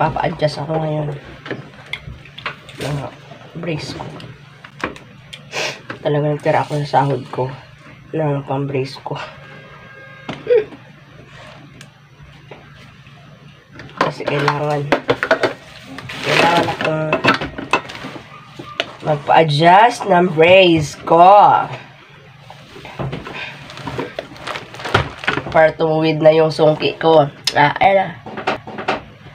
Papa-adjust ako ngayon ng brace ko. Talagang tira ako sa sahod ko ng pang-brace ko. Kasi kailangan akong magpa-adjust ng brace ko para tumuwid na yung sungki ko. Ayan na.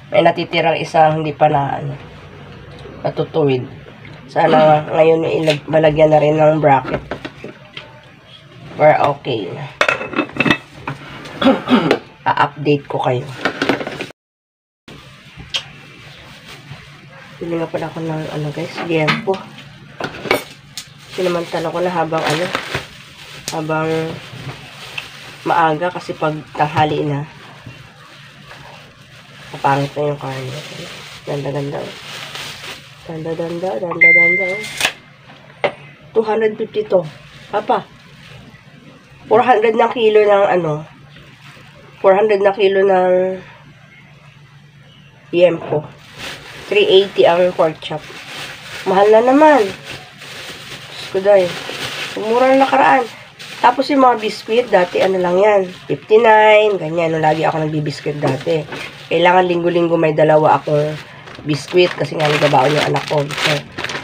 May natitirang isang hindi pa na natutuwid. Sana ngayon malagyan na rin ng bracket. Para okay. A-update ko kayo. Pili nga pala ako ng guys, liempo. Sinamantala ko na habang maaga kasi pag tanghali na kapangit na yung karne. Ganda-ganda. Ganda-ganda. 250 to. Papa. 400 na kilo ng 400 na kilo ng liempo. 380 ang pork chop. Mahal na naman. Kuday. Mura na nakaraan. Tapos yung mga biscuit, dati lang yan. 59, ganyan. Nung lagi ako nagbibiscuit dati. Kailangan linggo-linggo may dalawa akong biscuit kasi nga nagabaon yung anak ko. So,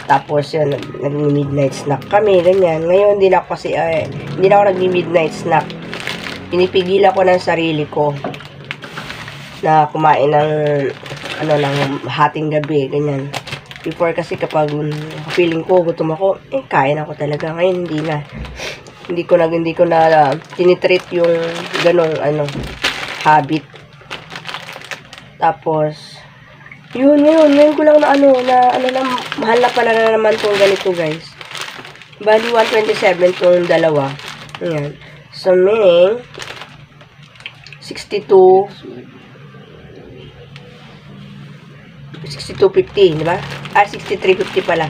tapos yun, nag-midnight snack kami, ganyan. Ngayon, hindi na ako nag-midnight snack. Pinipigilan ko ng sarili ko na kumain ng lang hating gabi, ganyan. Before kasi kapag feeling ko, gutom ako, kain ako talaga. Ngayon, hindi ko na tinitreat yung ganong habit. Tapos ngayon ko lang na mahal na pala na naman tong ganito guys. Bali 127 tong dalawa. Ayan. So meaning 62.50, di ba? 63.50 pala.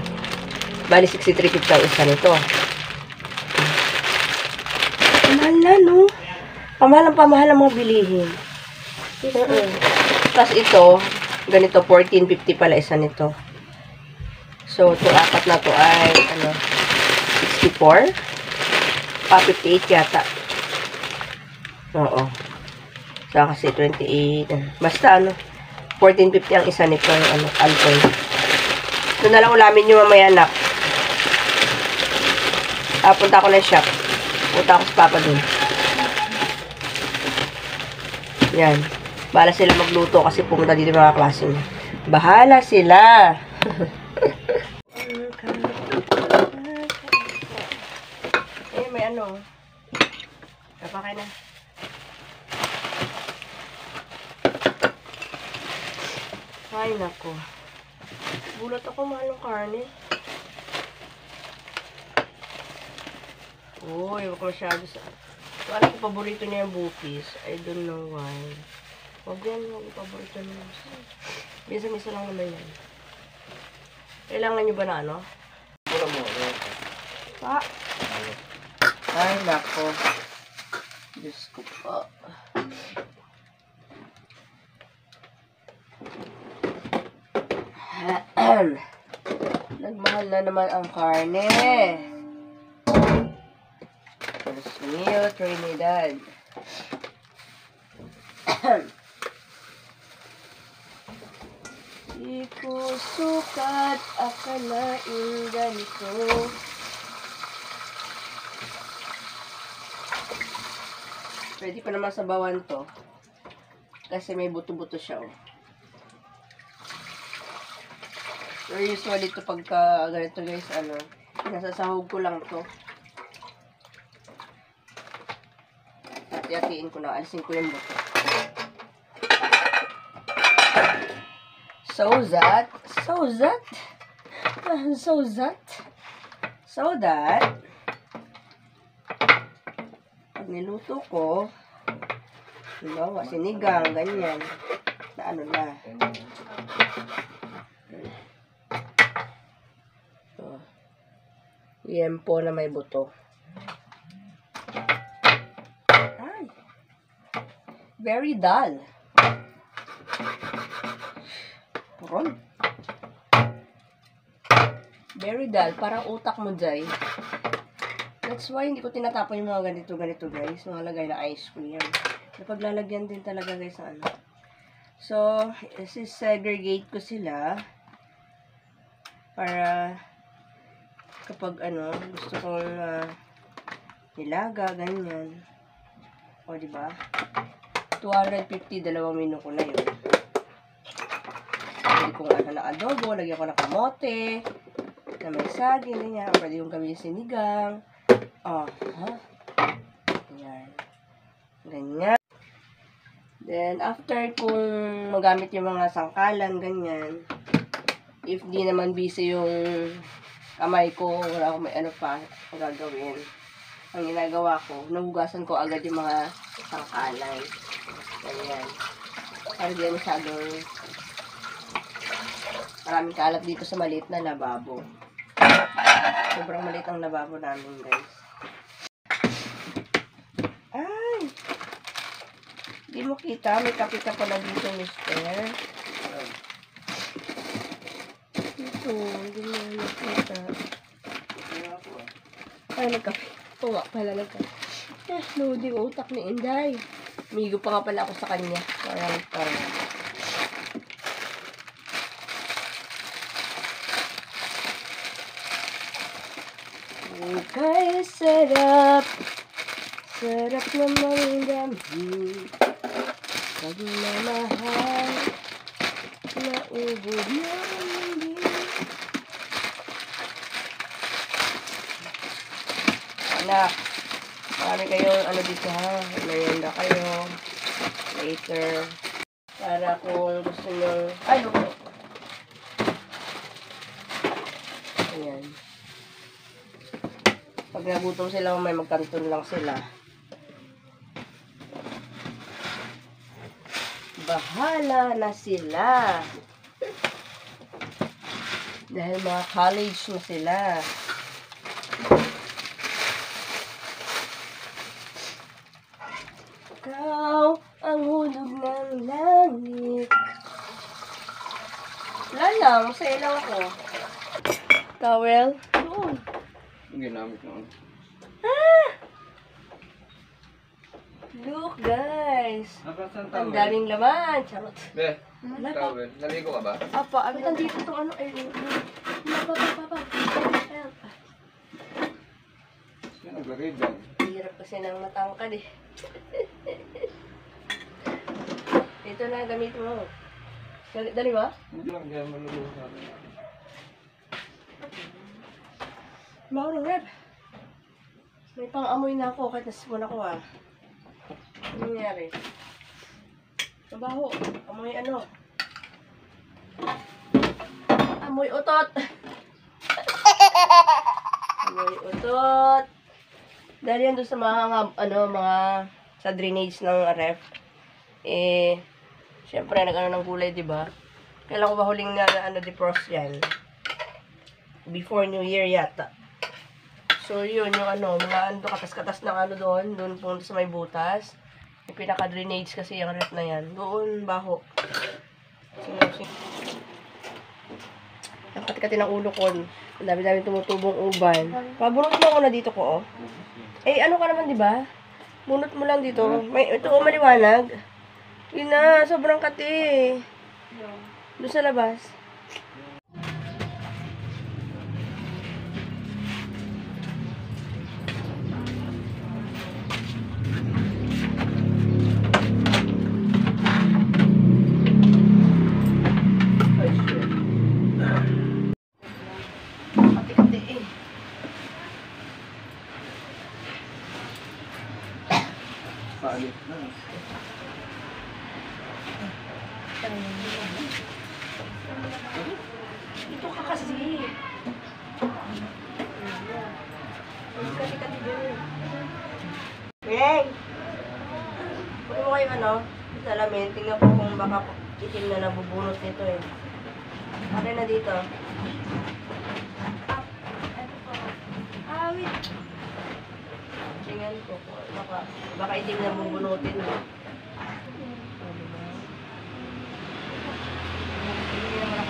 Bali 63.50 ang isa nito. Mahal na, no? Pamahal ang mga bilihin. Tapos ito, ganito, 14.50 pala isa nito. So, itong apat na to ay, 64? 58 yata. Oo. So, kasi 28. Basta, 14.50 ang isa nito, alcohol. Ito na lang ulamin nyo mamaya, anak. Punta ako ng shop. Punta ako sa papa dun. Yan. Bahala sila magluto kasi pumunta dito mga klase niya. Bahala sila. May kapakain na. Ay, nako. Bulat ako, mahal ng karne. Uy, wag masyado sa... So, alam ko, paborito niya yung bukis. I don't know why. Wag yan, wag paborito niya. Misa-misa lang naman yan. Kailangan nyo ba na Pura mo. Pa. Ay, nako. Diyos ko pa. Nagmahal na naman ang karne. Dios mío, Trinidad. Di ko sukat akalain ganito. Pwede pa naman sabawan to. Kasi may buto-buto siya, So, usually ito pagka ganito guys, nasasahog ko lang to. Hati-hatiin ko na, alisin ko yung buto. So that pag niluto ko, sinigang, ganyan, na na. Liempo na may buto. Ay! Very dull. Ron. Very dull. Parang utak mo, Jai. That's why hindi ko tinatapon yung mga ganito, guys. Mga lagay na ice cream. Napaglalagyan din talaga, guys, sa ano. So, segregate ko sila para kapag ano, gusto kong nilaga, ganyan. O, diba? 250, 2 menu ko na yun. Pwede kong ano na adobo, lagyan ko ng kamote, na may saging, ganyan. Pwede yung gawin sinigang. Oh, ha? Ganyan. Ganyan. Then, after kung magamit yung mga sangkalan, ganyan, if di naman busy yung kamay ko, wala akong may ano pa gagawin. Ang ginagawa ko, nahugasan ko agad yung mga sangkalan. Ganyan. Para di masyadong maraming kalat dito sa maliit na lababo. Sobrang maliit ang lababo namin, guys. Ay! Di mo kita, may kape ka pala dito, mister. Ito, hindi mo nakita. Ay, nagkape. Oo, pala nagkape. Loading utak ni Inday. Migo pa nga pala ako sa kanya. Parang. Kaya sarap. Sarap namang damhin. Pagmamahal na ubod na hindi. Anak, marami kayong ano dito ha. Mayanda kayo. Later. Para kung gusto nyo. Ay, no. Ayan. Pag nagutom sila, may magkanton lang sila. Bahala na sila. Dahil mga college na sila. Ikaw ang hulog ng langit. Wala lang, masaya lang ako. Towel? Oo. Ang ginamit noon. Ah! Look, guys. Ang daming laman. Charot. Be, Wala pa. towel. Naligo ka ba? Apa, abit nandito itong ano. Ay, pa. Ayan. Yan, naglagay dyan. Hirap kasi ng matangkad eh. Ito na, gamit mo. Dali ba? Hindi lang, kaya maluluto sa akin. Mauro, Reb. May pang-amoy na ako kahit nasipon ako ah. Ano nangyari? Mabaho. Amoy ano? Amoy utot. Amoy utot. Dahil yan doon sa mga, mga sa drainage ng ref. Eh, syempre, nag-ano ng gulay, diba? Kailan ko ba huling defrost yan? Before New Year yata. So, yun, yung mga katas-katas ng doon po sa may butas. Yung pinaka-drainage kasi yung ref na yan. Doon, baho. Ang kati-kati ng ulo ko. Ang dami-dami tumutubong uban. Pabunot mo ako na dito ko, oh. Eh, ano ka naman, di ba? Bunot mo lang dito. May, ito, maliwanag. Yun na, sobrang kati. Doon sa labas. Kati-kati eh. Paalit na. Ito ka kasi. Kati-kati din. Beng! Pwede mo kayo salamin. Tingnan ko kung baka itim na nabubunot nito eh. Ano na dito? Ito po. Wait. Tingnan ko. Baka itim na bubunutin mo. Hindi naman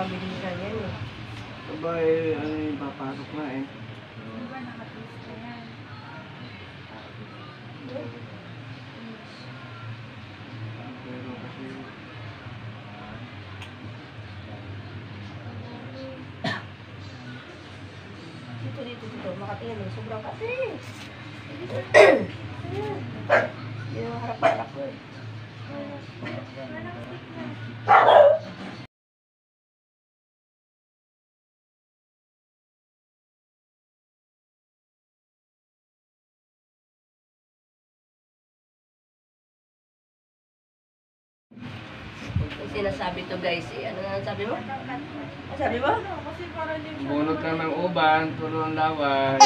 mabilisan yan eh. Aba eh, ano yung papasok na eh. Pero kasi... Dito. Makati yan. Sobrang kati. Yan ang harap anak ko eh. Sinasabi to guys eh. Ano na sabi mo? Ano sabi mo? Bunot lang ng uban, tulo ang laway.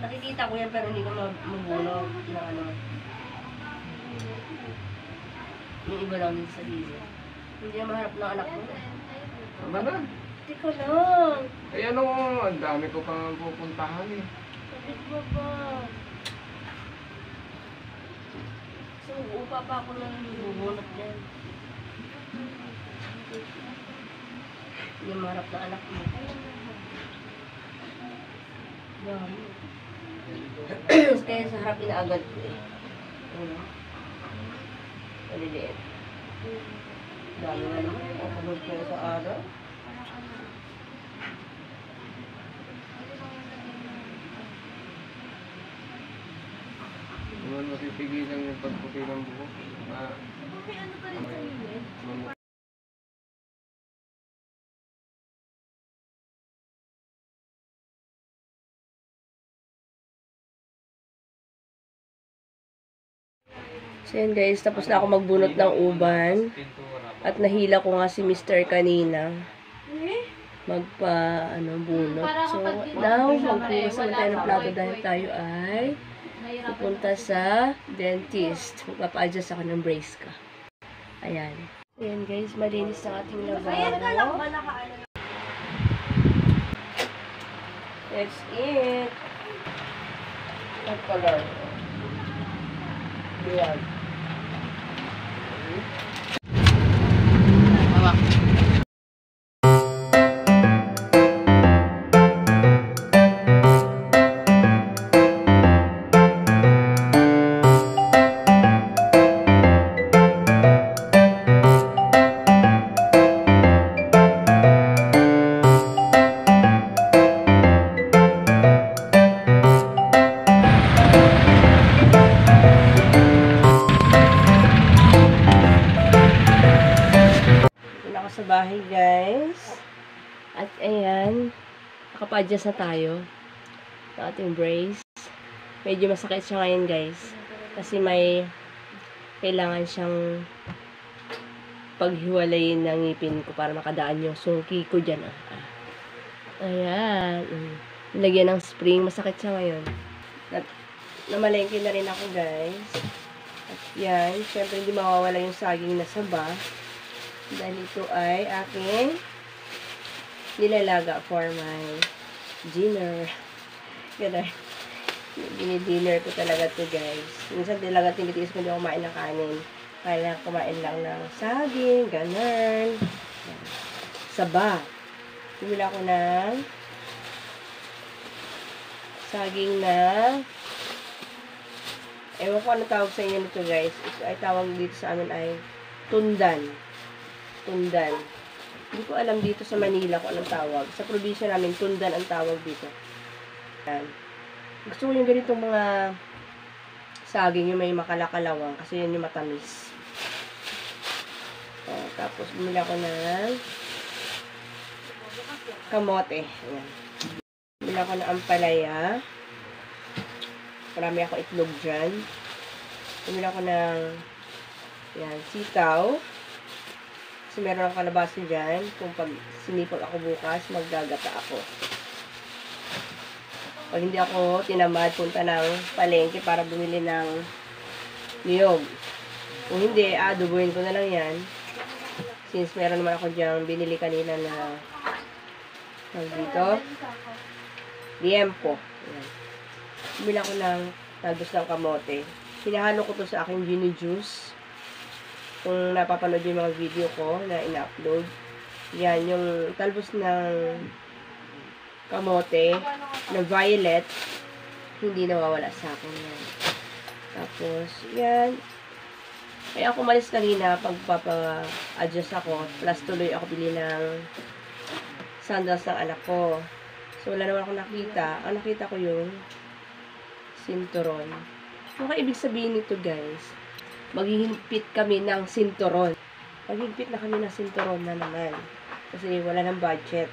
Nakikita ko yan pero hindi ko mabunod na ano. Yung iba lang din sa lizo. Hindi na maharap ng anak mo. Tama na. Teka lang. Kaya ano, ang dami ko pang pupuntahan eh. Sabit mo ba? So, upa pa ako ng bubunot yan. Hindi maharap ng anak mo. Dami. Kaya sa harap inaagad ko eh. Ano? Maliliit. Dami na naman. Kapagod ko sa araw. Naman mapipigilan yung pagputi ng buhok. So yan guys, tapos na ako magbunot ng uban. At nahila ko nga si Mr. kanina. Bunot. So now, magpugas naman tayo ng plato dahil tayo ay pupunta sa dentist. Magpapa-adjust ako ng brace ka. Ayan. Ayan guys, malinis ang ating lababo. That's it. Nag-color. Ayan. Sa bahay guys. At ayan, nakapa-adjust na tayo sa ating brace. Medyo masakit siya ngayon guys. Kasi may kailangan siyang paghiwalayin ng ngipin ko para makadaan yung sungki ko dyan. Ayan. Nilagyan ng spring. Masakit siya ngayon. Namalengke na rin ako guys. At yan, syempre hindi mawawala yung saging na saba. Dahil ito ay aking nilalaga for my dinner. Ganun. Dinner ko talaga to guys. Minsan talaga tinitiis ko hindi ako kumain ng kanin. Kaya kumain lang ng saging, ganun. Saba. Bumila ko ng saging na ewan ko ano tawag sa inyo nito guys. Ito ay tawag dito sa amin ay tundan. Tundan. Hindi ko alam dito sa Manila kung anong tawag. Sa probinsya namin, tundan ang tawag dito. Yan. Gusto ko yung ganitong mga saging yung may makalakalawang kasi yun yung matamis. Tapos, bumili ako ng kamote. Ayan. Bumili ako ng ampalaya. Marami ako itlog dyan. Bumili ako ng yan, sitaw. Kasi meron ang kalabasa dyan. Kung pag sinipag ako bukas, maggagata ako. Pag hindi ako tinamad, punta ng palengke para bumili ng niyog. Kung hindi, adobohin ko na lang yan. Since meron naman ako dyan binili kanina na dito. Liempo. Ayan. Bumili ako ng talbos ng kamote. Hinahalo ko to sa aking gini juice. Kung napapanood yung mga video ko na ina-upload. Yan, yung talbos ng kamote na violet, hindi nawawala sa akin yan. Tapos, yan. Kaya ako umalis kanina, pagpapa-adjust ako, plus tuloy ako bili ng sandals ng anak ko. So, wala naman ako nakita. Ang nakita ko yung sinturon. Ano ka ibig sabihin nito, guys? Maghihigpit kami ng sinturon. Maghihigpit na kami ng sinturon na naman. Kasi wala ng budget.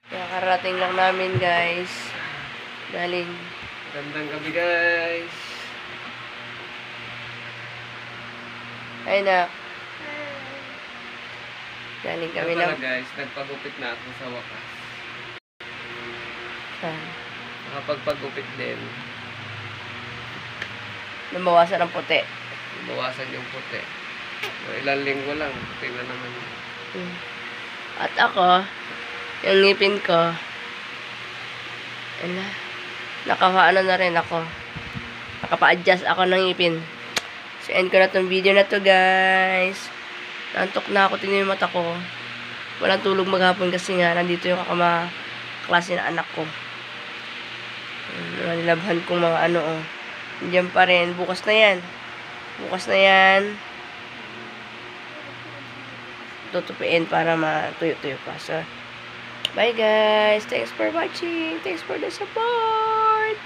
Kaya karating lang namin, guys. Galing. Gandang gabi, guys. Ay na. Galing kami Kaya ng... pala, guys, nagpagupit na ako sa wakas. Nakapagpagupit din. Nabawasan ng puti. Bawasan yung puti. Ilang linggo lang, puti na naman. At ako, yung ngipin ko, ano, nakapaano na rin ako. Nakapa-adjust ako ng ngipin. So, end ko na tong video na to, guys. Nantok na ako, tingnan yung mata ko. Walang tulog maghapon kasi nga, nandito yung klase na anak ko. Nilabhan kong mga ano, oh. Diyan pa rin. Bukas na yan. Bukas na yan. Tutupiin para matuyo-tuyo pa. So, bye guys. Thanks for watching. Thanks for the support.